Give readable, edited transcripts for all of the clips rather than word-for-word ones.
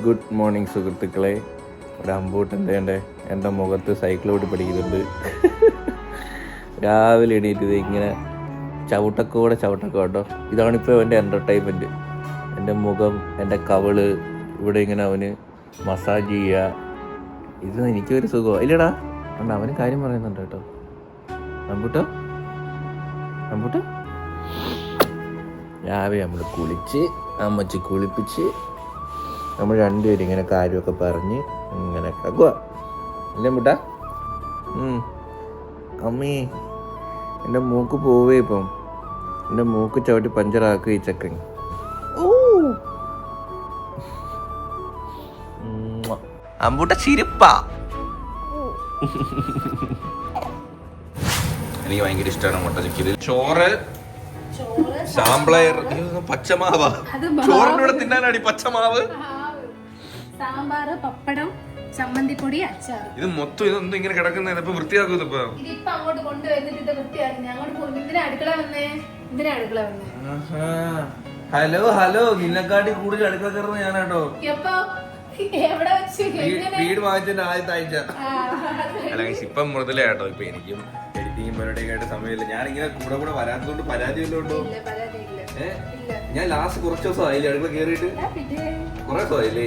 Good morning സുഹൃത്തുക്കളെ. ഒരു അമ്പൂട്ടൻ്റെ എൻ്റെ മുഖത്ത് സൈക്കിളോട്ട് പഠിക്കുന്നുണ്ട്. രാവിലെ എണീറ്റത് ഇങ്ങനെ ചവിട്ടക്കോടെ കേട്ടോ. ഇതാണിപ്പോൾ എൻ്റെ എൻ്റർടൈൻമെൻറ്റ്. എൻ്റെ മുഖം, എൻ്റെ കവിള് ഇവിടെ ഇങ്ങനെ അവന് മസാജ് ചെയ്യുക. ഇത് എനിക്കൊരു സുഖമാണ് ഇല്ലടാ. അതുകൊണ്ട് അവന് കാര്യം പറയുന്നുണ്ട് കേട്ടോ. അമ്പൂട്ടോ രാവിലെ നമ്മൾ കുളിച്ച് അമ്മച്ചി കുളിപ്പിച്ച് നമ്മൾ രണ്ടുപേരും ഇങ്ങനെ കാര്യമൊക്കെ പറഞ്ഞ് ഇങ്ങനെ കക്കുക അല്ലേ മുട്ട? അമ്മേ എൻ്റെ മൂക്ക് പോവേ ഇപ്പം. എൻ്റെ മൂക്ക് ചവിട്ടി പഞ്ചറാക്കുക ഈ ചക്കൻ. അമ്പൂട്ട ചിരിപ്പാ. എനിക്ക് ഭയങ്കര ഇഷ്ടമാണ് മുട്ട ചിക്കിയത്. ചോറ്, സാമ്പ്ളയർ, പച്ചമാവ്. ചോറിനൂടെ തിന്നാനാണ് പച്ചമാവ്. സാമ്പാറ്, പപ്പടം, ചമ്മന്തിപ്പൊടി, അച്ചാർ. ഇത് മൊത്തം ഇതൊന്നും ഇങ്ങനെ കിടക്കുന്നത് ഇപ്പൊ വൃത്തിയാക്കുന്നത്. ഇതിപ്പോ അങ്ങോട്ട് കൊണ്ടുവന്നിട്ട് ഇത് വൃത്തിയാക്കി അങ്ങോട്ട് പോകും. എന്തിനാ അടുക്കള വന്നേ? ഹലോ നിന്നെക്കാട്ടി കൂടുതൽ അടുക്കള കയറുന്ന ഞാനാട്ടോ. എവിടെ വെച്ച് വീട് വാങ്ങിച്ചതിന്റെ ആദ്യത്തെ ആഴ്ച. അല്ലെങ്കിൽ ഇപ്പം മുതലേ കേട്ടോ. ഇപ്പൊ എനിക്കും എഡിറ്റിംഗ് പരിപാടിയൊക്കെ ആയിട്ട് സമയമില്ല. ഞാനിങ്ങനെ കൂടെ വരാത്തതുകൊണ്ട് പരാതി വല്ലതുണ്ടോ? ഞാൻ ലാസ്റ്റ് കുറച്ച് ദിവസം ആയില്ലേ അടുക്കള കയറിയിട്ട്? കുറെ ദിവസമായില്ലേ?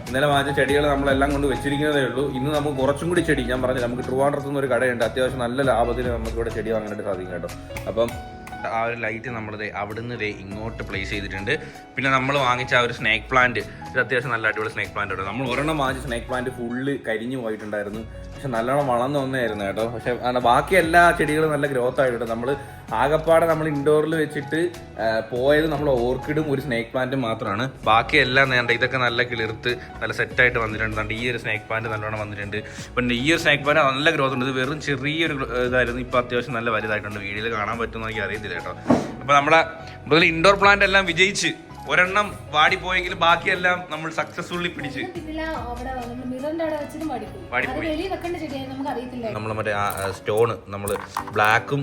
ഇന്നലെ വാങ്ങിച്ച ചെടികൾ നമ്മളെല്ലാം കൊണ്ട് വെച്ചിരിക്കുന്നതേ ഉള്ളൂ. ഇന്ന് നമുക്ക് കുറച്ചും കൂടി ചെടി, ഞാൻ പറഞ്ഞു നമുക്ക് ട്രിവാൻഡ്രത്തുനിന്ന് ഒരു കടയുണ്ട്, അത്യാവശ്യം നല്ല ലാഭത്തിന് നമുക്ക് ഇവിടെ ചെടി വാങ്ങാനായിട്ട് സാധിക്കും കേട്ടോ. അപ്പം ആ ഒരു ലൈറ്റ് നമ്മൾ അവിടുന്ന് ഇങ്ങോട്ട് പ്ലേസ് ചെയ്തിട്ടുണ്ട്. പിന്നെ നമ്മൾ വാങ്ങിച്ച ആ ഒരു സ്നേക്ക് പ്ലാന്റ്, ഇത് അത്യാവശ്യം നല്ല അടിപൊളി സ്നേക്ക് പ്ലാന്റ് ഉണ്ട്. നമ്മൾ ഒരെണ്ണം വാങ്ങിച്ച സ്നേക്ക് പ്ലാന്റ് ഫുള്ള് കരിഞ്ഞു പോയിട്ടുണ്ടായിരുന്നു. പക്ഷെ നല്ലോണം വളർന്നു വന്നായിരുന്നു കേട്ടോ. പക്ഷെ ബാക്കി എല്ലാ ചെടികളും നല്ല ഗ്രോത്ത് ആയിട്ടുണ്ട്. നമ്മൾ ആകപ്പാടെ നമ്മൾ ഇൻഡോറിൽ വെച്ചിട്ട് പോയത് നമ്മൾ ഓർക്കിഡും ഒരു സ്നേക്ക് പ്ലാന്റും മാത്രമാണ്. ബാക്കി എല്ലാം നേണ്ട ഇതൊക്കെ നല്ല കിളിർത്ത് നല്ല സെറ്റായിട്ട് വന്നിട്ടുണ്ട്. ഈ ഒരു സ്നേക്ക് പ്ലാന്റ് നല്ലോണം വന്നിട്ടുണ്ട്. പിന്നെ ഈ ഒരു സ്നേക്ക് പ്ലാന്റ് നല്ല ഗ്രോത്ത് ഉണ്ട്. ഇത് വെറും ചെറിയൊരു ഇതായിരുന്നു, ഇപ്പോൾ അത്യാവശ്യം നല്ല വലുതായിട്ടുണ്ട്. വീഡിയോയിൽ കാണാൻ പറ്റുമെന്ന് എനിക്ക് അറിയത്തില്ല കേട്ടോ. അപ്പോൾ നമ്മളെ മുതൽ ഇൻഡോർ പ്ലാന്റ് എല്ലാം വിജയിച്ച്, ഒരെണ്ണം വാടിപ്പോയെങ്കിലും ബാക്കിയെല്ലാം നമ്മൾ സക്സസ്ഫുള്ളി പിടിച്ച്. നമ്മൾ മറ്റേ സ്റ്റോണ് നമ്മൾ ബ്ലാക്കും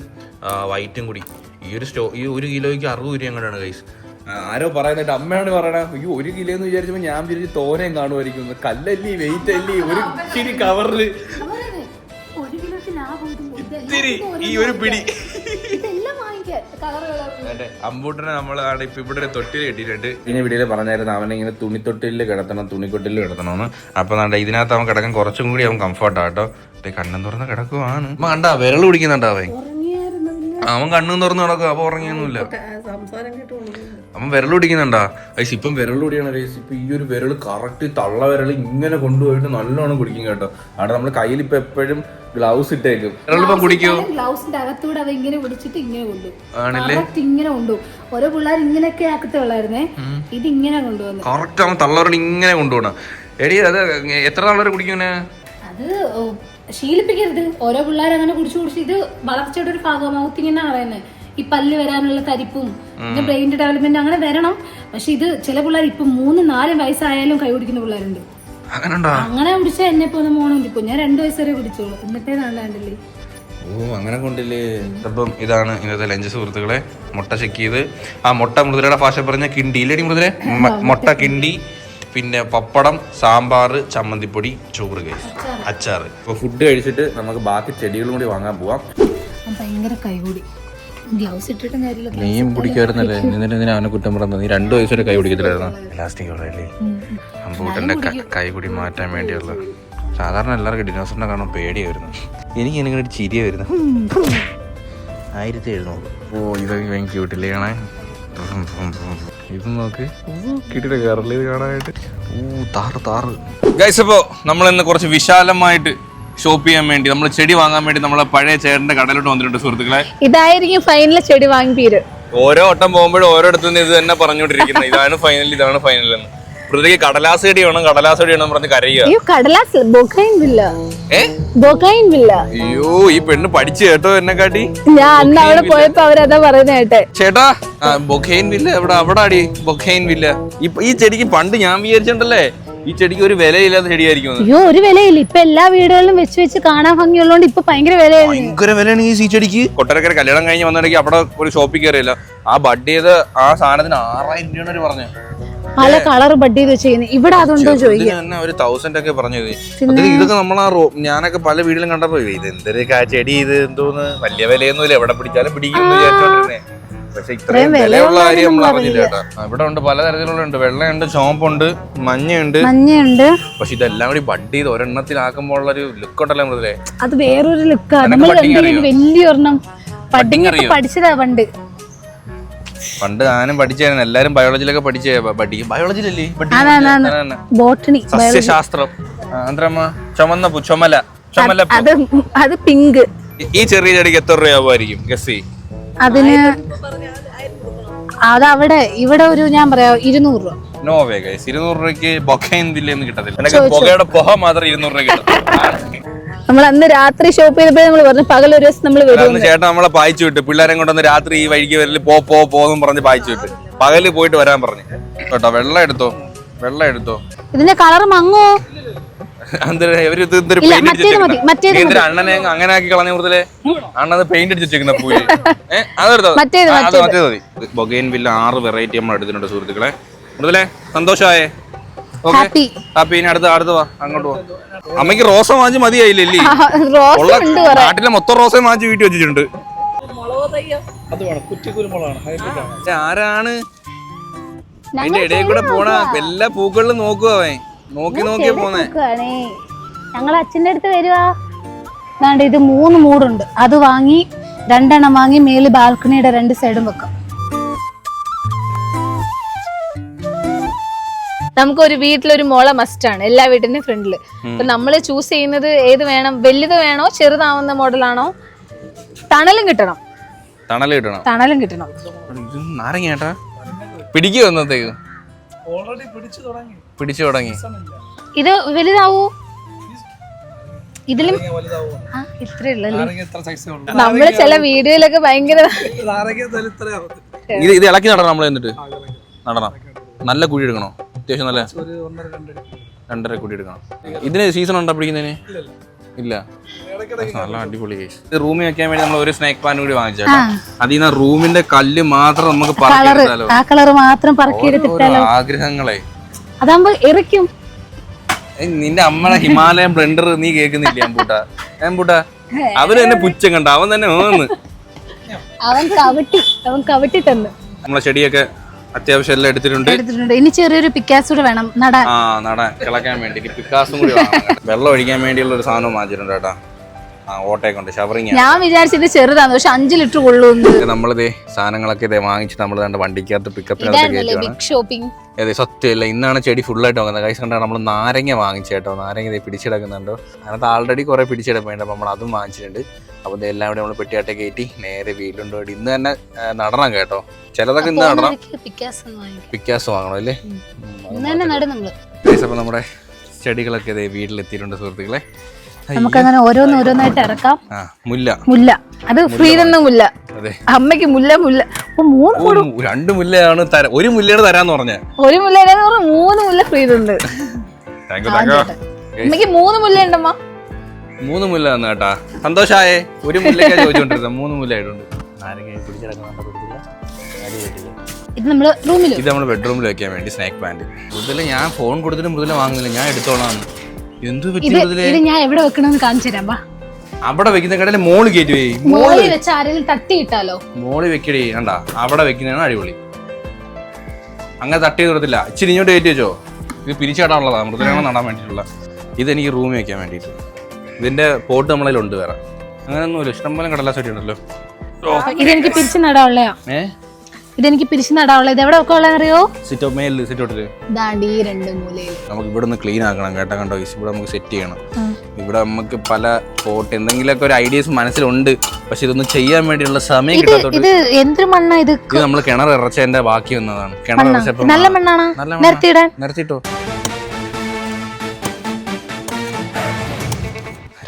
വൈറ്റും കൂടി ഈ ഒരു കിലോയ്ക്ക് 60 രൂപ എങ്ങനെയാണ് ഗൈസ്. ആരോ പറയുന്നിട്ട് അമ്മയാണ് പറയണ. അയ്യോ 1 കിലോ എന്ന് വിചാരിച്ചപ്പോൾ ഞാൻ വിചാരിച്ച് തോനയും കാണുമായിരിക്കും. കല്ലല്ലി വെയിറ്റ് അല്ലി ഒരു ഇച്ചിരി കവറില് ഇത്തിരി ഈ ഒരു പിടി. അമ്പൂട്ടനെ നമ്മളാണ് ഇപ്പൊ ഇവിടെ ഒരു തൊട്ടിൽ കെട്ടിയിട്ടുണ്ട്. ഇങ്ങനെ വീഡിയോയിൽ പറഞ്ഞായിരുന്നു അവനെ ഇങ്ങനെ തുണിത്തൊട്ടിലിൽ കിടത്തണം, തുണിക്കൊട്ടിലിൽ കിടത്തണമെന്ന്. അപ്പൊ ഇതിനകത്ത് അവൻ കിടക്കാൻ കുറച്ചും കൂടി അവൻ കംഫർട്ടാ കേട്ടോ. കണ്ണും തുറന്ന് കിടക്കുവാണ്. കണ്ടാ വിരൽ പിടിക്കുന്നുണ്ടോ അവൻ കണ്ണും തുറന്ന് കിടക്കും. അപ്പൊ ഉറങ്ങിയൊന്നുമില്ല, അവൻ വിരൽ പിടിക്കുന്നുണ്ടാ ഐസ്. ഇപ്പം വിരൽ പിടിയാണ് ഐസ്. ഇപ്പൊ ഈ ഒരു വിരൽ കറക്റ്റ് തള്ള വിരൽ ഇങ്ങനെ കൊണ്ടുപോയിട്ട് നല്ലോണം കുടിക്കും കേട്ടോ. അവിടെ നമ്മള് കയ്യിൽ ഇപ്പൊ എപ്പോഴും ഗ്ലൗസ് ഇട്ടേക്കും. വിരലിപ്പം കുടിക്കോ? ഗ്ലൗസിന്റെ അകത്തൂടെ അവ ഇങ്ങനെ പിടിച്ചിട്ട് ഇങ്ങനെ കൊണ്ടു ആണല്ലേ, ഇങ്ങനെ കൊണ്ടു. ഓരോ പിള്ളേർ ഇങ്ങനെയൊക്കെ ആക്കത്തുള്ളായിരുന്നേ, ഇത് ഇങ്ങനെ കൊണ്ടുവന്നു. കറക്റ്റ് അവൻ തള്ളവരൽ ഇങ്ങനെ കൊണ്ടുപോകണം. എടി അത് എത്ര തള്ളവരെ കുടിക്കുന്നെ? അത് ശീലിപ്പിക്കരുത്. ഓരോ പിള്ളേർ അങ്ങനെ കുടിച്ച് ഇത് വളർച്ചയുടെ ഒരു ഭാഗമാവും ഇങ്ങനെ പറയുന്നത്. ഈ പല്ല് വരാനുള്ള തരിപ്പും പിന്നെ ബ്രെയിൻ്റെ ഡെവലപ്മെന്റ് അങ്ങനെ വരണം. പക്ഷെ ഇത് ചില പിള്ളേർ ഇപ്പൊ 3-4 വയസ്സായാലും കൈ കുടിക്കുന്ന പിള്ളേരുണ്ട്. അങ്ങനെ കുടിച്ചാൽ എന്നെ പോലെ മോണം ഇപ്പൊ ഞാൻ 2 വയസ്സ് വരെ കുടിച്ചോളൂ. എന്നിട്ടേ നാണ്ടാണ്ടല്ലേ. ഓ അങ്ങനെ കൊണ്ടില്ലേ. അപ്പം ഇതാണ് ഇന്നത്തെ ലഞ്ച് സുഹൃത്തുക്കളെ. മുട്ട ചെക്ക് ചെയ്ത് ആ മുട്ട മൃദുലയുടെ ഭാഷ പറഞ്ഞ കിണ്ടി ഇല്ലടി മൃദുലെ, മുട്ട കിണ്ടി, പിന്നെ പപ്പടം, സാമ്പാർ, ചമ്മന്തിപ്പൊടി, ചോറ്, ഗൈസ്, അച്ചാർ. അപ്പൊ ഫുഡ് കഴിച്ചിട്ട് നമുക്ക് ബാക്കി ചെടികളും കൂടി വാങ്ങാൻ പോവാം. ഭയങ്കര കൈകൂടി ഗ്ലൗസ് ഇട്ടിട്ടും കാര്യമില്ല. നീയും കുടിക്കായിരുന്നല്ലേ, എന്നിട്ട് അവനെ കുറ്റം പറഞ്ഞത്. നീ 2 വയസ്സ് വരെ കൈ കുടിക്കത്തില്ലായിരുന്നു. പ്ലാസ്റ്റിക് ഉള്ളതല്ലേ. അമ്പൂട്ടന്റെ കൈകുടി മാറ്റാൻ വേണ്ടിയുള്ള. സാധാരണ എല്ലാവർക്കും ഡിനോസറിനെ കാണാൻ പേടിയായിരുന്നു. എനിക്ക് ഇങ്ങനെ ഒരു ചിരിയ വരുന്നു. 1700. ഓ ഇതൊക്കെ ഭയങ്കര ക്യൂട്ടില്ലേ കാണാൻ. ഇത് നോക്ക്, കിട്ടിയുടെ കയറില്ല ഇത് കാണാനായിട്ട്. താറ് ഗൈസ്. അപ്പോൾ നമ്മളിന്ന് കുറച്ച് വിശാലമായിട്ട് ഷോപ്പ് ചെയ്യാൻ വേണ്ടി, നമ്മൾ ചെടി വാങ്ങാൻ വേണ്ടി നമ്മളെ പഴയ ചേട്ടന്റെ കടയിലോട്ട് വന്നിട്ടുണ്ട് സുഹൃത്തുക്കളെ. ഇതായിരിക്കും ഫൈനൽ ചെടി വാങ്ങി തീരും. ഓരോ വട്ടം പോകുമ്പോഴും ഓരോടത്തുനിന്ന് ഇത് തന്നെ പറഞ്ഞോണ്ടിരിക്കുന്നത്, ഇതാണ് ഫൈനൽ, ഇതാണ് ഫൈനൽ എന്ന്. പ്രതിക്ക് കടലാസ് ചെടി വേണം, കടലാസ് ചെടി വേണം പറഞ്ഞ് കരയുക. അയ്യോ ഈ പെണ്ണ് പഠിച്ചു കേട്ടോ എന്നെക്കാട്ടി. ഞാൻ അന്ന് അവിടെ പോയപ്പോ അവരതാ പറയുന്ന കേട്ടെ. ചേട്ടാ ബൊക്കെയിൻ വില്ല എവിടെ? അവിടെ അടി ബൊക്കെയിൻ വില്ല. ഈ ചെടിക്ക് പണ്ട് ഞാൻ വിചാരിച്ചിട്ടുണ്ടല്ലേ ഈ ചെടിക്ക് ഒരു വിലയില്ലാത്ത ചെടിയായിരിക്കും. അയ്യോ ഒരു വിലയില്ല. ഇപ്പൊ എല്ലാ വീടുകളിലും വെച്ച് കാണാൻ ഭംഗിയുള്ളതുകൊണ്ട് ഇപ്പൊ ഭയങ്കര വിലയാണ്. ഭയങ്കര വിലയാണ് ഈ ചെടിക്ക്. കൊട്ടാരക്കര കല്യാണം കഴിഞ്ഞ് വന്നിടയ്ക്ക് അവിടെ ഒരു ഷോപ്പിൽ കയറിയില്ല. ആ ബഡ് ചെയ്ത് ആ സാധനത്തിന് 6000 രൂപയാണ് പറഞ്ഞത്. പല കളർ ബഡ് ചെയ്ത് ചെയ്യുന്നത്. ഇവിടെ അതുണ്ടോ ചോദിക്കാം. തന്നെ ഒരു 1000 ഒക്കെ പറഞ്ഞത്. ഇതൊക്കെ നമ്മളാ ഞാനൊക്കെ പല വീട്ടിലും കണ്ടപ്പോ ഇത് എന്തൊരു ചെടി, ഇത് എന്തോന്ന് വലിയ വിലയൊന്നുമില്ല, എവിടെ പിടിച്ചാലും പിടിക്കുന്നു വിചാരിച്ചോണ്ടിരുന്നേ. പക്ഷെ ഇത്രയും വിലയുള്ള കാര്യം നമ്മൾ അറിഞ്ഞില്ല കേട്ടോ. ഇവിടെ ഉണ്ട് പലതരത്തിലുള്ള, വെള്ളയുണ്ട്, ചോമ്പുണ്ട്, മഞ്ഞയുണ്ട്. പക്ഷെ ഇതെല്ലാം കൂടി ബഡ് ചെയ്ത് ഒരെണ്ണത്തിലാക്കുമ്പോൾ ഉള്ള ഒരു ലുക്ക് ഉണ്ടല്ലോ മൃദുലേ, അത് വേറൊരു ലുക്കാണ്. നമ്മൾ വലിയൊരെണ്ണം പഠിച്ചതാ പണ്ട് ഞാനും പഠിച്ചായിരുന്നു. എല്ലാരും ബയോളജിയിലൊക്കെ പഠിച്ചേ. ബയോളജിയിലല്ലേ? ബോട്ടണി, സസ്യശാസ്ത്രം. ചുമല അത് പിങ്ക്. ഈ ചെറിയ ചെടിക്ക് എത്ര രൂപയാവുമായിരിക്കും ഗസ്? അതിന് അതവിടെ ഇവിടെ ഒരു ഞാൻ പറയാ 200 രൂപ. നോവേ ഗൈസ്, 200 രൂപയ്ക്ക് ബൊക്കയൊന്നും കിട്ടത്തില്ല. ബൊക്കയുടെ പുക മാത്രം 200 രൂപ കിട്ടും. നമ്മൾ അന്ന് രാത്രി ഷോപ്പ് ചെയ്തപ്പോ നമ്മൾ പറഞ്ഞു പകൽ ഒരു ദിവസം നമ്മൾ വരും. ചേട്ടൻ നമ്മളെ പായിച്ചു വിട്ട്, പിള്ളേരെ കൊണ്ടൊന്ന് രാത്രി ഈ വഴിക്ക് വരല് പോന്നും പറഞ്ഞ് പായിച്ചു വിട്ട്, പകല് പോയിട്ട് വരാൻ പറഞ്ഞു കേട്ടോ. വെള്ളം എടുത്തോ. ഇതിന്റെ കളർ മങ്ങോ? അണ്ണനെ അങ്ങനെ ആക്കി കളഞ്ഞ കൂടുതലേ. അണ്ണത് പെയിന്റ് അടിച്ചിരിക്കുന്ന പൂര് അതെടുത്തോ. മതി. ബൊഗൈൻ വില്ല 6 വെറൈറ്റി നമ്മൾ എടുത്തിട്ടുണ്ട് സുഹൃത്തുക്കളെ. കൂടുതലേ സന്തോഷമായേ? ഹാപ്പി. ഇനി അടുത്ത വാ, അങ്ങോട്ട് പോവാ. അമ്മയ്ക്ക് റോസ വാങ്ങിച്ച് മതിയായില്ലേ? നാട്ടിലെ മൊത്തം റോസ വാങ്ങിച്ച് വീട്ടിൽ വെച്ചിട്ടുണ്ട്. ആരാണ് അതിന്റെ ഇടയിൽ കൂടെ പോണ? എല്ലാ പൂക്കളിലും നോക്കുക അവൻ, നോക്കിയാ പോന്നെ. ഞങ്ങൾ അച്ഛൻ്റെ അടുത്ത് വരുവാ. ഇത് 3 മൂടുണ്ട്, അത് വാങ്ങി 2 എണ്ണം വാങ്ങി മേല് ബാൽക്കണിയുടെ 2 സൈഡും വെക്കാം. നമുക്കൊരു വീട്ടിലൊരു മുള മസ്റ്റാണ്, എല്ലാ വീട്ടിന്റെ ഫ്രണ്ടില്. അപ്പൊ നമ്മള് ചൂസ് ചെയ്യുന്നത് ഏത് വേണം? വലുത് വേണോ, ചെറുതാവുന്ന മോഡലാണോ? തണലും കിട്ടണം. നാരങ്ങ പിടിക്കോ? എന്നത്തേക്ക് പിടിച്ചു തുടങ്ങി. ഇത് വലുതാവൂ? ഇതിലും ഇത്രയുള്ളൂ. നമ്മള് ചില വീഡിയോയിലൊക്കെ ഭയങ്കര ഇത് ഇളക്കി നടണം. നമ്മൾ എന്നിട്ട് നടണം. നല്ല കുഴി എടുക്കണോ? അത്യാവശ്യം നല്ല 2.5 കുഴി എടുക്കണം. ഇതിന് സീസൺ ഉണ്ടോ പിടിക്കുന്നതിന്? ഇല്ല. നല്ല അടിപൊളി. ഇത് റൂമിൽ വെക്കാൻ വേണ്ടി നമ്മൾ ഒരു സ്നേക്ക് പ്ലാന്റ് കൂടി വാങ്ങിച്ചാൽ അതിൽ നിന്ന് റൂമിന്റെ കല്ല് മാത്രം നമുക്ക് ആഗ്രഹങ്ങളെ അതാകുമ്പോ ഇറക്കും. നിന്റെ അമ്മയുടെ ഹിമാലയൻ ബ്ലെൻഡർ നീ കേൾക്കുന്നില്ല? ഏമ്പൂട്ടാ അവന് തന്നെ പുച്ഛം കണ്ട, അവൻ തന്നെ അവൻ കവട്ടി തന്നു. നമ്മളെ ചെടിയൊക്കെ അത്യാവശ്യം എല്ലാം എടുത്തിട്ടുണ്ട്. ഇനി ചെറിയൊരു പിക്കാസ് കൂടെ വേണം നടാൻ കിളക്കാൻ വേണ്ടി. പിക്കാസും കൂടി വെള്ളം ഒഴിക്കാൻ വേണ്ടിയുള്ള ഒരു സാധനം വാങ്ങിച്ചിട്ടുണ്ട് കേട്ടാ. ഓട്ടയെ കൊണ്ട് ഷവറിങ്. ഞാൻ വിചാരിച്ചത് ചെറുതാണ്, പക്ഷെ 5 ലിറ്റർ കൊള്ളുന്നു. നമ്മളിതേ സാധനങ്ങളൊക്കെ വാങ്ങിച്ച് നമ്മൾ വണ്ടിക്കകത്ത് പിക്കപ്പിനകത്ത്. അതെ, സത്യമില്ല. ഇന്നാണ് ചെടി ഫുള്ളായിട്ട് വാങ്ങുന്നത്. കൈസ് കണ്ടാണ് നമ്മൾ നാരങ്ങ വാങ്ങിച്ചേട്ടോ. നാരങ്ങ ഇതേ പിടിച്ചെടുക്കുന്നുണ്ടോ? അതിനകത്ത് ആൾറെഡി കുറെ പിടിച്ചെടുപ്പുണ്ട്. അപ്പോൾ നമ്മൾ അതും വാങ്ങിച്ചിട്ടുണ്ട്. അപ്പോൾ ഇതെല്ലാം കൂടി നമ്മൾ പെട്ടിയാട്ടെ കയറ്റി നേരെ വീട്ടിലുണ്ടോ. ഇന്ന് തന്നെ നടണം കേട്ടോ. ചിലതൊക്കെ ഇന്ന് നടണം. പിക്കാസ് വാങ്ങണം അല്ലേ? അപ്പോൾ നമ്മുടെ ചെടികളൊക്കെ ഇതേ വീട്ടിലെത്തിയിട്ടുണ്ട് സുഹൃത്തുക്കളെ. നമുക്കങ്ങനെ ഓരോന്നായിട്ട് ഇറക്കാം. മുല്ല അത് ഫ്രീ തന്നെ മുല്ല. അമ്മയ്ക്ക് മുല്ല 2 മുല്ലയാണ്. ഒരു മുല്ലയുടെ തരാന്ന് പറഞ്ഞ 1 മുല്ല 3 മുല്ല ഫ്രീ ഉണ്ട്. അമ്മയ്ക്ക് 3 മുല്ല ഉണ്ടമ്മ. 3 മുല്ല തന്നു കേട്ടാ. സന്തോഷായേ? ഒരു മുല്ലക്കാ ചോദിച്ചോണ്ടിരുന്നത്, 3 മുല്ല ആയിട്ടുണ്ട്. ഇത് നമ്മൾ ബെഡ്റൂമിൽ വെക്കാൻ വേണ്ടി സ്നേക്ക് പ്ലാന്റ്. മൃദുല ഞാൻ ഫോൺ കൊടുത്തിട്ട് മൃദുല വാങ്ങുന്നില്ല, ഞാൻ എടുത്തോളാം. എന്ത് പറ്റി? ഞാൻ എവിടെ വെക്കണമെന്ന് കാണിച്ചു തരാം. അവിടെ വെക്കുന്ന കടയില് മോള് കയറ്റി തട്ടിയിട്ടാലോ? മോള് വെക്കടി കണ്ടാ, അവിടെ വെക്കുന്നതാണ് അടിപൊളി. അങ്ങനെ തട്ടി കൊടുത്തില്ല. ഇച്ചിരി ഇങ്ങോട്ട് കയറ്റി വെച്ചോ. ഇത് പിരിച്ചാടാനുള്ളതാ, മൃദുലയാണ് നടാൻ വേണ്ടിയിട്ടുള്ള. ഇതെനിക്ക് റൂമിൽ വെക്കാൻ വേണ്ടിയിട്ട്. ഇതിന്റെ പോട്ട് നമ്മളതിലുണ്ട് വേറെ. അങ്ങനെയൊന്നുമില്ല, ഇഷ്ടംപോലെ കടലാസ് ചെടി ഉണ്ടല്ലോ. ഇതെനിക്ക് പിരിച്ചു നടാനുള്ളയാ. ഇതെനിക്ക് പിരിച്ചു നടാനുള്ളത്. ഇത് എവിടെ ഒക്കെ അറിയോ? സിറ്റൗട്ടില് നമുക്ക് ഇവിടെ നിന്ന് ക്ലീൻ ആക്കണം കേട്ടാ. കണ്ടോ, ഇവിടെ നമുക്ക് സെറ്റ് ചെയ്യണം. ഇവിടെ നമുക്ക് പല പോട്ട് എന്തെങ്കിലുമൊക്കെ ഒരു ഐഡിയാസ് മനസ്സിലുണ്ട്, പക്ഷെ ഇതൊന്നും ചെയ്യാൻ വേണ്ടിയുള്ള സമയം കിട്ടാത്തോണ്ട്. ഇത് എന്ത് മണ്ണാ? ഇത് നമ്മൾ കിണർ ഇറച്ചതിന്റെ ബാക്കി വന്നതാണ്. കിണർ ഇറച്ചപ്പോ നല്ല മണ്ണാണ്. നിരത്തിട്ടോ.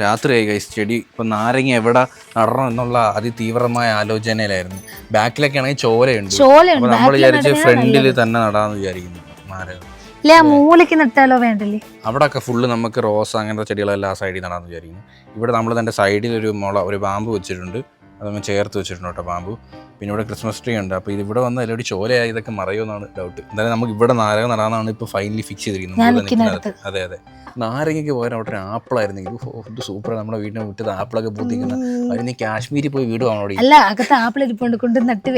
രാത്രിയായി ഗൈസ്. ചെടി ഇപ്പൊ നാരങ്ങ എവിടെ നടണം എന്നുള്ള അതിതീവ്രമായ ആലോചനയിലായിരുന്നു. ബാക്കിലൊക്കെ ആണെങ്കിൽ ചോലയുണ്ട്. അപ്പൊ നമ്മൾ വിചാരിച്ച് ഫ്രണ്ടിൽ തന്നെ നടാന്ന് വിചാരിക്കുന്നു. മൂലയ്ക്ക് നട്ടാലോ? വേണ്ടല്ലേ? അവിടെ ഒക്കെ ഫുള്ള് നമുക്ക് റോസ് അങ്ങനത്തെ ചെടികളെല്ലാം ആ സൈഡിൽ നടാന്ന് വിചാരിക്കുന്നു. ഇവിടെ നമ്മൾ തന്നെ സൈഡിൽ ഒരു ബാമ്പു വെച്ചിട്ടുണ്ട്. അത് നമ്മൾ ചേർത്ത് വെച്ചിട്ടുണ്ട് കേട്ടോ. ബാമ്പു പിന്നെ ഇവിടെ ക്രിസ്മസ് ട്രീ ഉണ്ട്. അപ്പോൾ ഇതിവിടെ വന്ന് എല്ലാവരും ചോലയായി ഇതൊക്കെ മറയുമെന്നാണ് ഡൗട്ട്. എന്തായാലും നമുക്ക് ഇവിടെ നാരങ്ങ നടാന്നാണ് ഇപ്പോൾ ഫൈനലി ഫിക്സ് ചെയ്തിരിക്കുന്നത്. അതെ അതെ, നാരങ്ങയ്ക്ക് പോയാൽ അവിടെ ഒരു ആപ്പിളായിരുന്നെങ്കിൽ ഇത് സൂപ്പറാണ്. നമ്മുടെ വീടിന് മുറ്റത്ത് ആപ്പിളൊക്കെ പൂത്തിക്കുന്ന അതിന് നീ കാശ്മീരിൽ പോയി വീട് വാങ്ങണോടി. അല്ല, അകത്ത് ആപ്പിൾ ഇരിപ്പുണ്ട്, കൊണ്ട് നട്ട്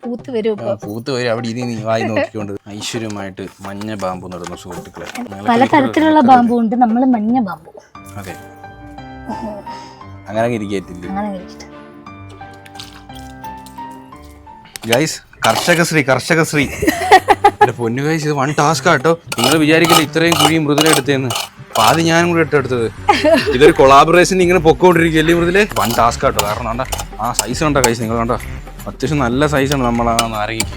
പൂത്ത് വരും. അവിടെ ഇനി നീ വായി നോക്കിക്കൊണ്ട് ഐശ്വര്യമായിട്ട് മഞ്ഞ ബാമ്പു നടന്നു സുഹൃത്തുക്കളെ. പല തരത്തിലുള്ള ബാമ്പു ഉണ്ട്, നമ്മൾ മഞ്ഞ ബാമ്പു. അതെ, അങ്ങനെ ഇരിക്കത്തില്ല ഗൈസ്. കർഷകശ്രീ എന്റെ പൊന്നു ഗൈസ്, ഇത് 1 ടാസ്ക് ആട്ടോ. നിങ്ങൾ വിചാരിക്കില്ല ഇത്രയും കുഴിയും മൃദുല എടുത്തേന്ന്. അപ്പൊ ആദ്യം ഞാനും കൂടെ എടുത്തത്. ഇതൊരു കൊളാബറേഷൻ ഇങ്ങനെ പൊക്കോണ്ടിരിക്കുകയല്ലേ മൃദുലെ. 1 ടാസ്ക് ആട്ടോ. കാരണം കണ്ട ആ സൈസ് കണ്ടോ ഗൈസ്, നിങ്ങൾ കണ്ടോ, അത്യാവശ്യം നല്ല സൈസാണ് നമ്മൾ ആ നാരങ്ങയ്ക്ക്.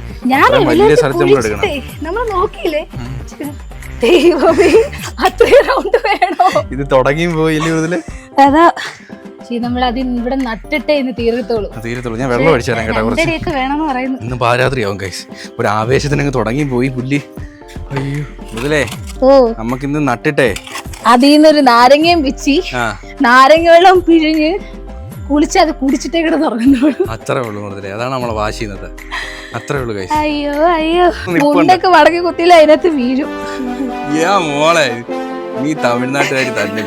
വലിയ സ്ഥലത്ത് നമ്മൾ എടുക്കണം. ഇത് തുടങ്ങി പോയില്ലേ മൃദുലെ. അതാ നമ്മൾ ഇവിടെ നട്ടിട്ടേ തീരത്തുള്ളൂ. ഞാൻ വെള്ളം അടിച്ചു തരാം കേട്ടോ. ഇന്ന് പാരാത്രിയാവും ഗൈസ്. ഒരു ആവേശത്തിനങ്ങ് തുടങ്ങി പോയി പുല്ല്. അയ്യോ മൃദുലേ, നമുക്കിന്ന് നട്ടിട്ടേ അതിന്നൊരു നാരങ്ങയും പിച്ചി നാരങ്ങ വെള്ളം പിഴിഞ്ഞ് കുളിച്ച് അത് കുടിച്ചിട്ടേ കൂടെ തുറക്കുന്നുള്ളൂ. അത്രേ ഉള്ളൂ മൃദുലേ, അതാണ് നമ്മളെ വാശി ഇന്നത്തെ. അത്രേ ഉള്ളൂ ഗൈസ്. അയ്യോ മുണ്ടൊക്കെ വടക്കി കുത്തിയില്ല, അതിനകത്ത് വീഴും. മോളെ നീ തമിഴ്നാട്ടുകാരി തന്നെ.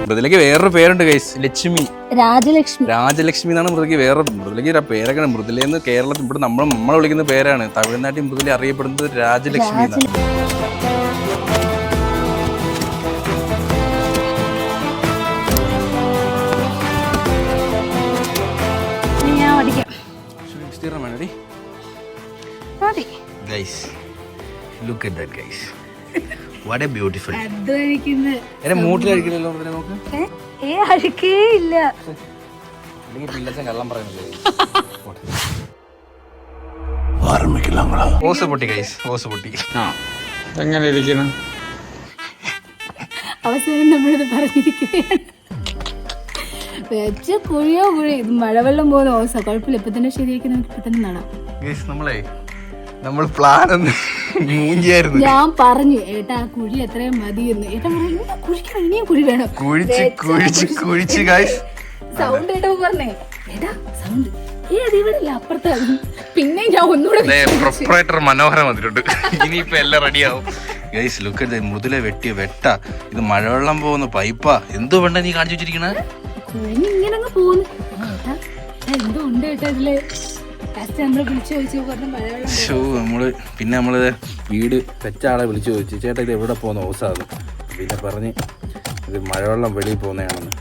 മൃദുലയ്ക്ക് വേറൊരു പേരുണ്ട് ഗൈസ്, ലക്ഷ്മി. രാജലക്ഷ്മി എന്നാണ് മൃദുലയ്ക്ക് മൃദുലയ്ക്ക് പേരൊക്കെ. മൃദുലയെന്ന് കേരളത്തിൽ ഇവിടെ നമ്മളെ വിളിക്കുന്ന പേരാണ്. തമിഴ്നാട്ടിൽ മൃദുല അറിയപ്പെടുന്നത് രാജലക്ഷ്മി എന്നാണ്. What a beautiful. മൂട്ടിലടിക്കില്ലല്ലോ നോക്ക്. അഴുക്കേ ഇല്ല. കള്ളം പറയുന്നില്ലേ. ഓസ് പൊട്ടി ഗൈസ്, ഓസ് പൊട്ടി. എങ്ങനെ ഇരിക്കണം അവസാനം നമ്മളിത് പറഞ്ഞിരിക്കുകയാണ്. വെച്ച കുഴിയോ ഇത് മഴവെള്ളം പോലെ ഓസ. കുഴപ്പമില്ല, ഇപ്പൊ തന്നെ ശരിയാക്കി നമുക്ക് ഇപ്പൊ തന്നെ നടാം. നമ്മൾ പ്ലാൻ മൂഞ്ചിയായിരുന്നു. ഞാൻ പറഞ്ഞു ഏട്ടാ കുഴി എത്രയും മതിയെന്ന്. ഏട്ടാ പറഞ്ഞു കുഴിക്കാൻ ഇനിയും കുഴി വേണം. സൗണ്ട് ഏട്ടാ പറഞ്ഞേ, ഏട്ടാ സൗണ്ട് ഇവിടെ അപ്പുറത്താണ്. പിന്നെ ഞാൻ ഒന്നുകൂടെ മനോഹരം വന്നിട്ടുണ്ട്. ഇനിയിപ്പോ എല്ലാം റെഡിയാവും. ഗൈസ് ലുക്ക് അറ്റ് മൃദുല വെട്ടിയ വെട്ട. ഇത് മഴവെള്ളം പോകുന്ന പൈപ്പാ. എന്തോ വേണ്ട നീ കാണിച്ചു വെച്ചിരിക്കണ. ഇങ്ങനെ പോകുന്നു. എന്തോ ഉണ്ട് ഏട്ടാ ഇതില്. നമ്മള് വീട് വെച്ച ആളെ വിളിച്ചു ചോദിച്ചു, ചേട്ടാ ഇത് എവിടെ പോകുന്ന ഓസാണ്. പിന്നെ പറഞ്ഞ് ഇത് മഴവെള്ളം വെളിയിൽ പോകുന്നതാണെന്ന്.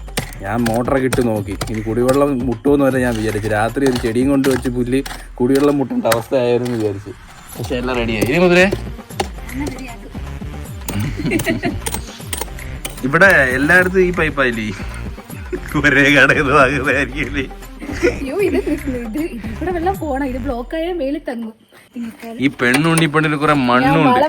ഞാൻ മോട്ടറൊക്കെ ഇട്ട് നോക്കി, ഇനി കുടിവെള്ളം മുട്ടുമെന്ന് വരെ ഞാൻ വിചാരിച്ചു. രാത്രി ഒരു ചെടിയും കൊണ്ട് വെച്ച് പുല്ല് കുടിവെള്ളം മുട്ടേണ്ട അവസ്ഥ ആയിരുന്നു വിചാരിച്ചു. പക്ഷെ എല്ലാം റെഡിയായി. ഇനി മുതലേ ഇവിടെ എല്ലായിടത്തും ഈ പൈപ്പായില്ലേ, ഒരേ കടയിൽ വാങ്ങുന്നതായിരിക്കും. ഈ പെണ്ണുണ്ടി പെണ്ണിൽ കുറെ മണ്ണുണ്ട്.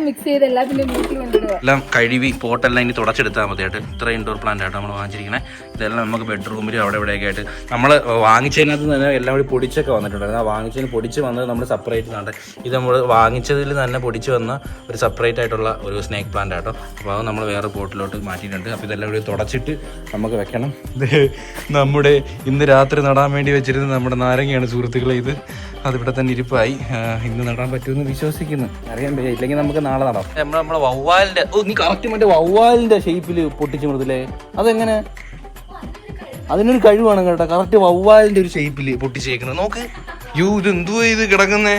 എല്ലാം കഴുകി പോട്ടെല്ലാം ഇനി തുടച്ചെടുത്താൽ മതി ആയിട്ട്. ഇത്ര ഇൻഡോർ പ്ലാന്റ് ആയിട്ട് നമ്മൾ വാങ്ങിച്ചിരിക്കണേ. ഇതെല്ലാം നമുക്ക് ബെഡ്റൂമിലും അവിടെ ഇവിടെയൊക്കെ ആയിട്ട് നമ്മൾ വാങ്ങിച്ചതിനകത്ത് തന്നെ എല്ലാം കൂടി പൊടിച്ചൊക്കെ വന്നിട്ടുണ്ടായിരുന്നു. ആ വാങ്ങിച്ചതിന് പൊടിച്ച് വന്നത് നമ്മൾ സെപ്പറേറ്റ് ആണ്. ഇത് നമ്മൾ വാങ്ങിച്ചതിൽ തന്നെ പൊടിച്ച് വന്ന ഒരു സെപ്പറേറ്റ് ആയിട്ടുള്ള ഒരു സ്നേക്ക് പ്ലാന്റ് ആട്ടോ. അപ്പോൾ അത് നമ്മൾ വേറെ പോട്ടിലോട്ട് മാറ്റിയിട്ടുണ്ട്. അപ്പോൾ ഇതെല്ലാം കൂടി തുടച്ചിട്ട് നമുക്ക് വെക്കണം. ഇത് നമ്മുടെ ഇന്ന് രാത്രി നടാൻ വേണ്ടി വെച്ചിരുന്നത് നമ്മുടെ നാരങ്ങയാണ് സുഹൃത്തുക്കളെ. ഇത് അതിവിടെ തന്നെ ഇരിപ്പായി. ഇന്ന് നടാൻ പറ്റുമെന്ന് വിശ്വസിക്കുന്നു. അറിയാൻ പറ്റില്ല, ഇല്ലെങ്കിൽ നമുക്ക് നാളെ നടാം. നമ്മളെ വവ്വാലിന്റെ നീ കറക്റ്റ് മറ്റേ വവ്വാലിന്റെ ഷേപ്പിൽ പൊട്ടിച്ചു മൃദുലേ. അതെങ്ങനെ? അതിനൊരു കഴിവാണ് കേട്ടോ. കറക്റ്റ് വവ്വാലിന്റെ ഒരു ഷേപ്പിൽ പൊട്ടിച്ചേക്കുന്നത്. നോക്ക്. ഇത് എന്തുവാ ഇത് കിടക്കുന്നേ?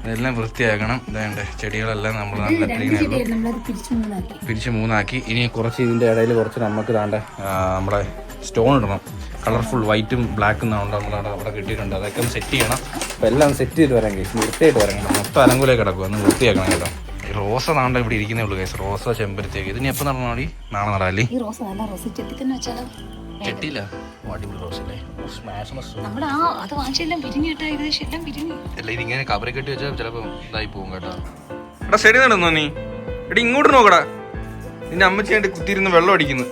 ഇതെല്ലാം വൃത്തിയാക്കണം. ഇതേണ്ട ചെടികളെല്ലാം നമ്മൾ നല്ല പിരിച്ച് മൂന്നാക്കി. ഇനി കുറച്ച് ഇതിന്റെ ഇടയിൽ കുറച്ച് നമുക്ക് താണ്ട നമ്മുടെ സ്റ്റോൺ ഇടണം. കളർഫുൾ വൈറ്റും ബ്ലാക്കും നമ്മൾ അവിടെ കിട്ടിയിട്ടുണ്ട്. അതൊക്കെ ഒന്ന് സെറ്റ് ചെയ്യണം. അപ്പം എല്ലാം സെറ്റ് ചെയ്ത് വരാൻ കേസ്, വൃത്തിയായിട്ട് വരണം. മൊത്തം അലങ്കൂലേ കിടക്കും, ഒന്ന് വൃത്തിയാക്കണം കേട്ടോ. റോസ നാണ്ട ഇവിടെ ഇരിക്കുന്നേ ഉള്ളൂ കേസ്. റോസ ചെമ്പരത്തേക്ക് ഇതിന് എപ്പോൾ നടന്നാടി? നാളെ നടാല്ലേ? ചെട്ടിയില്ല. അടിപൊളി റോസ് അല്ലേ? അല്ല ഇതിങ്ങനെ കവറി കെട്ടി വെച്ചാൽ ചിലപ്പോൾ ഇതായി പോകും കേട്ടോ. എടാ ശരി നടന്നോ നീ? എടി ഇങ്ങോട്ട് നോക്കടാ. നിന്റെ അമ്മച്ചിയായിട്ട് കുത്തിയിരുന്ന് വെള്ളം അടിക്കുന്നു.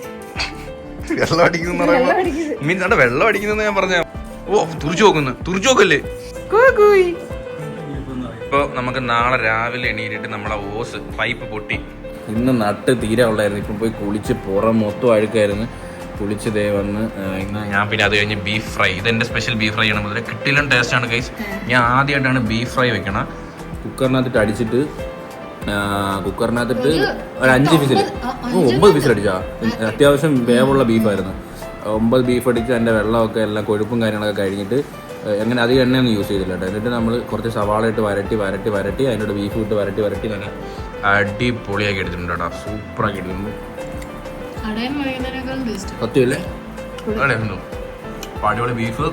വെള്ളം അടിക്കുന്ന മീൻസ് അവിടെ വെള്ളം അടിക്കുന്ന ഞാൻ പറഞ്ഞ. ഓ തുറിച്ചു നോക്കല്ലേ. ഇപ്പൊ നമുക്ക് നാളെ രാവിലെ എണീറ്റിട്ട് നമ്മളെ ഓസ് പൈപ്പ് പൊട്ടി. ഇന്ന് നട്ട് തീരെ ഉള്ളായിരുന്നു. ഇപ്പം പോയി കുളിച്ച് പുറം മൊത്തം അഴുക്കായിരുന്നു. കുളിച്ച് ദേ വന്ന് ഇന്ന് ഞാൻ പിന്നെ അത് കഴിഞ്ഞ് ബീഫ് ഫ്രൈ, ഇതെൻ്റെ സ്പെഷ്യൽ ബീഫ് ഫ്രൈ ആണ്. മുതലേ കിട്ടിലും ടേസ്റ്റാണ് ഗൈസ്. ഞാൻ ആദ്യമായിട്ടാണ് ബീഫ് ഫ്രൈ വെക്കണം. കുക്കറിനകത്തിട്ട് അടിച്ചിട്ട് കുക്കറിനകത്തിട്ട് ഒരു 5 വിസിൽ 9 വിസിൽ അടിച്ചാ. അത്യാവശ്യം വേവുള്ള ബീഫായിരുന്നു. 9 ബീഫ് അടിച്ച് അതിൻ്റെ വെള്ളമൊക്കെ എല്ലാം കൊഴുപ്പും കാര്യങ്ങളൊക്കെ കഴിഞ്ഞിട്ട് അങ്ങനെ അധികം എണ്ണയൊന്നും യൂസ് ചെയ്തില്ല കേട്ടോ. എന്നിട്ട് നമ്മൾ കുറച്ച് സവാള ഇട്ട് വരട്ടി അതിനോട് ബീഫ് ഇട്ട് വരട്ടി നല്ല അടിപൊളിയാക്കി എടുത്തിട്ടുണ്ട് കേട്ടോ. സൂപ്പറാക്കി എടുത്തിട്ടുണ്ട്. സത്യമല്ലേ? അടിപൊളി ബീഫ്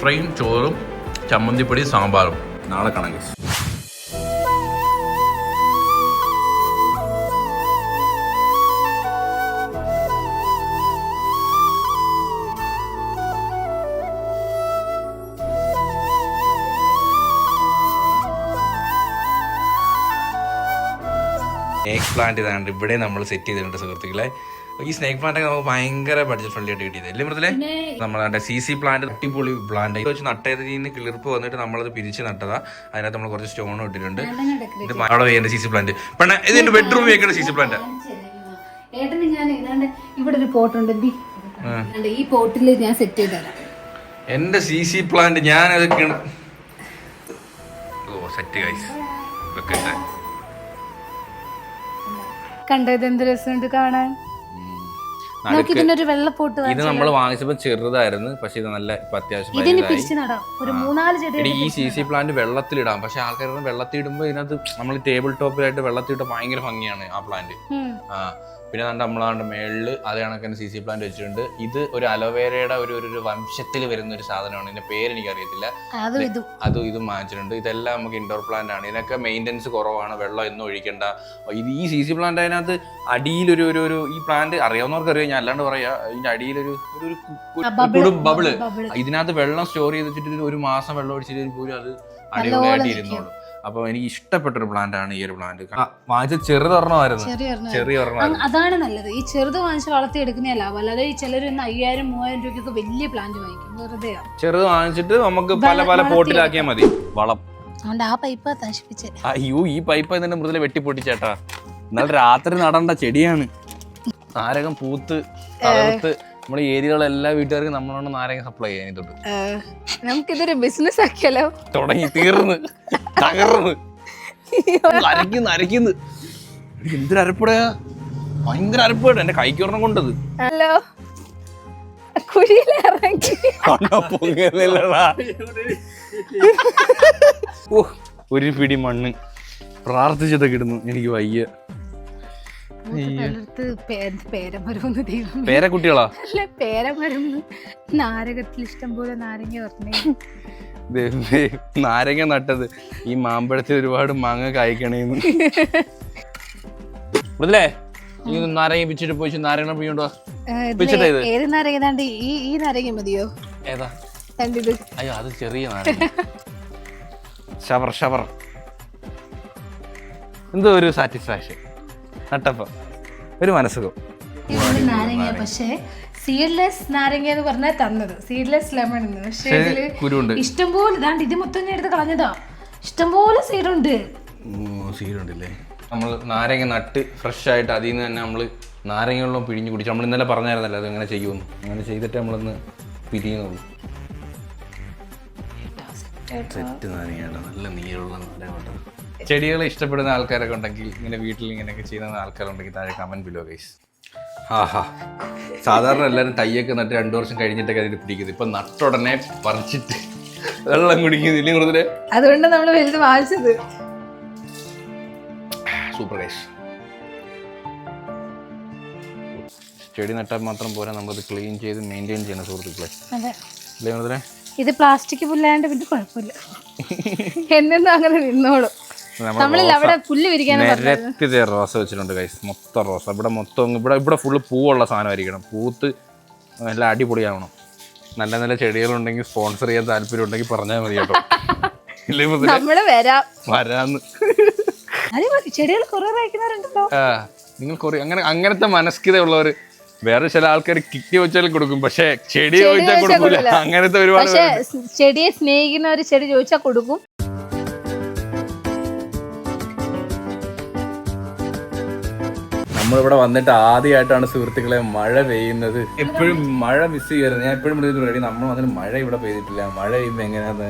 ഫ്രൈയും ചോറും ചമ്മന്തിപ്പൊടി സാമ്പാറും. നാളെ കാണാം ഗൈസ്. സ്നേക്ക് പ്ലാന്റ് ഇതാണ് ഇവിടെ നമ്മൾ സെറ്റ് ചെയ്തിട്ടുണ്ട് സുഹൃത്തുക്കളെ. ഈ സ്നേക്ക് പ്ലാന്റ് ഒക്കെ നമുക്ക് ഭയങ്കര ബഡ്ജറ്റ് ഫ്രണ്ട്ലി ആയിട്ട് കിട്ടിയത് അല്ലേ മൃദുലേ? നമ്മളെ CC പ്ലാന്റ് അടിപൊളി പ്ലാന്റ് ഇത് വെച്ച് നട്ടതിൽ നിന്ന് കിളിർപ്പ് വന്നിട്ട് നമ്മളത് പിരിച്ച് നട്ടതാ. അതിനകത്ത് നമ്മൾ കുറച്ച് സ്റ്റോൺ ഇട്ടിട്ടുണ്ട്. ഇത് അവിടെ വേണ്ട CC പ്ലാന്റ്. പിന്നെ ഇതിന്റെ ബെഡ്റൂം വെക്കേണ്ട CC പ്ലാന്റ്. ഏട്ടന് ഞാൻ ഇവിടെ ഒരു പോട്ടുണ്ട്, ഈ പോട്ടിൽ ഞാൻ സെറ്റ് ചെയ്ത് തരാം. എന്റെ CC പ്ലാന്റ് ഞാനത് സെറ്റ് ഗൈസ് വെക്കട്ടെ. കണ്ടത് എന്ത് രസമുണ്ട് കാണാൻ. ഇതിനൊരു വെള്ളപ്പോട്ട് ഇത് നമ്മൾ വാങ്ങിച്ചപ്പോ ചെറുതായിരുന്നു, പക്ഷെ ഇത് നല്ല അത്യാവശ്യം ഒരു 3-4 ചെടി. ഈ CC പ്ലാന്റ് വെള്ളത്തിലിടാം, പക്ഷെ ആൾക്കാർ വെള്ളത്തിൽ ഇടുമ്പോ ഇതിനകത്ത് നമ്മൾ ടേബിൾ ടോപ്പിലായിട്ട് വെള്ളത്തിലിട്ട് ഭയങ്കര ഭംഗിയാണ് ആ പ്ലാന്റ്. പിന്നെ നമ്മളാണ്ട് മേളില് അതേ കണക്കിന് CC പ്ലാന്റ് വെച്ചിട്ടുണ്ട്. ഇത് ഒരു അലോവേരയുടെ ഒരു വംശത്തിൽ വരുന്ന ഒരു സാധനമാണ്. ഇതിന്റെ പേര് എനിക്ക് അറിയത്തില്ല. അതും ഇതും വാങ്ങിച്ചിട്ടുണ്ട്. ഇതെല്ലാം നമുക്ക് ഇൻഡോർ പ്ലാന്റ് ആണ്. ഇതിനൊക്കെ മെയിൻ്റെനൻസ് കുറവാണ്, വെള്ളം ഒന്നും ഒഴിക്കണ്ട. ഇത് ഈ CC പ്ലാന്റ് അതിനകത്ത് അടിയിലൊരു ഈ പ്ലാന്റ് അറിയാവുന്നവർക്ക് അറിയാം, ഞാൻ അല്ലാണ്ട് പറയാ. ഇതിന്റെ അടിയിലൊരു ബബിള്, ഇതിനകത്ത് വെള്ളം സ്റ്റോർ ചെയ്ത് വെച്ചിട്ട് 1 മാസം വെള്ളം ഒഴിച്ചിട്ട് പോലും അത് അടിപൊളിയായിട്ട് ഇരുന്നോളൂ. അപ്പൊ എനിക്ക് ഇഷ്ടപ്പെട്ടൊരു പ്ലാന്റ് ആണ് ഈ ഒരു പ്ലാന്റ്. വാങ്ങിച്ച ചെറിയ അതാണ് നല്ലത്. ഈ ചെറുത് വാങ്ങിച്ച് വളർത്തി എടുക്കുന്ന ലാഭം. അല്ലാതെ ഈ ചിലർ 5000-3000 രൂപയ്ക്ക് വലിയ പ്ലാന്റ് വാങ്ങിക്കും, വെറുതെ. ചെറുത് വാങ്ങിച്ചിട്ട് നമുക്ക് പല പോട്ടിലാക്കിയാൽ മതി. വളം ആ പൈപ്പ് നശിപ്പിച്ചേ. അയ്യോ, ഈ പൈപ്പ് ഇതിന്റെ മൃദുല വെട്ടിപ്പൊട്ടിച്ചേട്ടാ. എന്നാൽ രാത്രി നടണ്ട ചെടിയാണ്. നാരകം പൂത്ത് തളർത്ത് നമ്മുടെ ഏരിയയിലുള്ള എല്ലാ വീട്ടുകാർക്കും നമ്മളോട് നാരങ്ങ സപ്ലൈ ചെയ്യാനിട്ടുണ്ട്. നമുക്കിതൊരു ബിസിനസ് ആക്കിയാലോ? തുടങ്ങി തകർന്ന് അരയ്ക്കുന്നു. എന്തൊരു അരപ്പടയാ, ഭയങ്കര അരപ്പാണ്. എന്റെ കൈക്ക് ഒരെണ്ണം കൊണ്ടത്. ഹലോ, ഒരു പിടി മണ്ണ് പ്രാർത്ഥിച്ചതൊക്കെ ഇടുന്നു. എനിക്ക് വയ്യ. പേരക്കുട്ടികളാ? അല്ല, പേരമരുന്ന്. നാരകത്തിൽ ഇഷ്ടം പോലെ നാരങ്ങ പറഞ്ഞു. നാരങ്ങ നട്ടത് ഈ മാമ്പഴത്തിൽ ഒരുപാട് മാങ്ങ കായ്ക്കണേന്ന്. മൃദുലേ, ഈ നാരങ്ങ പിച്ചിട്ട് പോയി നാരങ്ങ പിടിച്ചോണ്ടോ? ഏത് നാരങ്ങ? ഈ നാരങ്ങ മതിയോ? ഏതാ? അയ്യോ, അത് ചെറിയ നാരങ്ങ. ഷവർ എന്തോ ഒരു സാറ്റിസ്ഫാക്ഷൻ നട്ടപ്പ, ഒരു മനസ്സുഖം. നാരങ്ങ പക്ഷേ സീഡ്ലെസ് നാരങ്ങ എന്ന് പറഞ്ഞാൽ തന്നത് സീഡ്ലെസ് ലെമൺ. പക്ഷേ ഇതില് ഇഷ്ടംപോലെ ഇതാണ്ട്, ഇത് മൊത്തം ഞാൻ എടുത്ത് കളഞ്ഞതാ. ഇഷ്ടംപോലെ സീഡുണ്ട്. സീഡുണ്ടല്ലേ? നമ്മൾ നാരങ്ങ നട്ട് ഫ്രഷ് ആയിട്ട് അതിൽ നിന്ന് തന്നെ നമ്മൾ നാരങ്ങ വെള്ളം പിഴിഞ്ഞ് കുടിച്ചു. നമ്മൾ ഇന്നലെ പറഞ്ഞായിരുന്നല്ലോ അത് എങ്ങനെ ചെയ്യുമെന്ന്. അങ്ങനെ ചെയ്തിട്ട് നമ്മളൊന്ന് പിരിയുന്നുള്ളൂ. സെറ്റ് നാരങ്ങ, നല്ല നീരുള്ള നാരങ്ങ. ചെടികളെ ഇഷ്ടപ്പെടുന്ന ആൾക്കാരൊക്കെ ഉണ്ടെങ്കിൽ, ഇങ്ങനെ വീട്ടിൽ ഇങ്ങനെയൊക്കെ ചെയ്യുന്ന ആൾക്കാരുണ്ടെങ്കിൽ താഴെ കമന്റ് ബിലോ ഗൈസ്. ആഹാ, സാധാരണ എല്ലാവരും തയ്യൊക്കെ നട്ട് 2 വർഷം കഴിഞ്ഞിട്ടൊക്കെ അതിന് പിടിക്കുന്നത്. ഇപ്പൊ നട്ടുടനെ പറിച്ചിട്ട് വെള്ളം കുടിക്കുന്നില്ലേ കൂടുതല്? അതുകൊണ്ട് നമ്മൾ വലുത് വാങ്ങിച്ചത്. Super guys. ചെടി നട്ടാൽ മാത്രം പോരാ, നമ്മളത് ക്ലീൻ ചെയ്ത് മെയിൻറ്റെയിൻ ചെയ്യണം സുഹൃത്തുക്കളെ. അല്ലേ മുതലേ? ഇത് പ്ലാസ്റ്റിക് പുല്ലാണ്ട് പിന്നെ കുഴപ്പമില്ല, എന്നും അങ്ങനെ നിന്നോളൂ. നിരത്തി റോസ വെച്ചിട്ടുണ്ട് ഗൈസ്. മൊത്തം റോസ. ഇവിടെ മൊത്തം ഇവിടെ ഫുള്ള് പൂവുള്ള സാധനമായിരിക്കണം. പൂത്ത് നല്ല അടിപൊളിയാവണം. നല്ല നല്ല ചെടികളുണ്ടെങ്കിൽ സ്പോൺസർ ചെയ്യാൻ താല്പര്യം ഉണ്ടെങ്കിൽ പറഞ്ഞാൽ മതി കേട്ടോ. വരാന്ന്. ചെടികൾ നിങ്ങൾ അങ്ങനത്തെ മനസ്കിതയുള്ളവർ. വേറെ ചില ആൾക്കാർ കിട്ടി വെച്ചാൽ കൊടുക്കും, പക്ഷെ ചെടി ചോദിച്ചാൽ കൊടുക്കൂല. അങ്ങനത്തെ ഒരുപാട്. ചെടിയെ സ്നേഹിക്കുന്നവർ ചെടി ചോദിച്ചാൽ കൊടുക്കും. നമ്മളിവിടെ വന്നിട്ട് ആദ്യമായിട്ടാണ് സുഹൃത്തുക്കളെ മഴ പെയ്യുന്നത്. എപ്പോഴും മഴ മിസ് ചെയ്യാറ്. ഞാൻ എപ്പോഴും റെഡി നമ്മൾ വന്നിട്ട് മഴ ഇവിടെ പെയ്തിട്ടില്ല. മഴ പെയ്യുമ്പോൾ എങ്ങനെയാന്ന്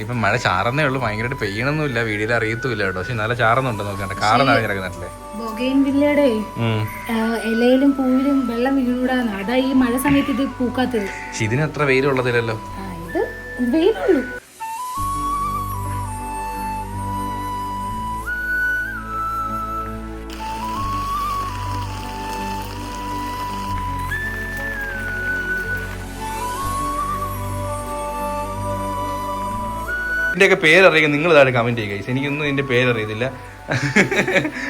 ഇപ്പം മഴ ചാറുന്നേ ഉള്ളൂ, ഭയങ്കരമായിട്ട് പെയ്യണമെന്നില്ല, വീഡിയോയിൽ അറിയത്തുമില്ല കേട്ടോ. പക്ഷെ നല്ല ചാറുന്നുണ്ട്, നോക്കണ്ട കാറ് നിറഞ്ഞിറങ്ങുന്നില്ലേ. ബൊഗെയിൻവില്ലയുടെ ഇലയിലും പൂവിലും വെള്ളം വീഴൂടാന്ന്, അതാ ഈ മഴ സമയത്ത് ഇത് പൂക്കാത്തത്. പക്ഷെ ഇതിന് അത്ര വെയിലുള്ളതില്ലല്ലോ. ഇത് വെയിലുള്ളൂ. ഇതിൻ്റെയൊക്കെ പേരറിയാം, നിങ്ങൾ ഇതാണ് കമൻറ്റ് ചെയ്യുക. എനിക്കൊന്നും ഇതിൻ്റെ പേരറിയത്തില്ല.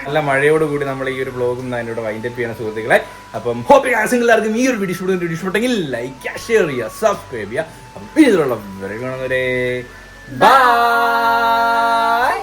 നല്ല മഴയോട് കൂടി നമ്മൾ ഈ ഒരു വ്ളോഗും അതിനോട് വൈൻഡപ്പ് ചെയ്യണ സുഹൃത്തുക്കളെ. അപ്പം ഹോപ്പ് എല്ലാവർക്കും ഈ ഒരു വീഡിയോ ഇഷ്ടപ്പെട്ടെങ്കിൽ ലൈക്ക് ചെയ്യുക, ഷെയർ ചെയ്യുക, സബ്സ്ക്രൈബ് ചെയ്യുക. അപ്പം ഇതിലുള്ള ബൈ.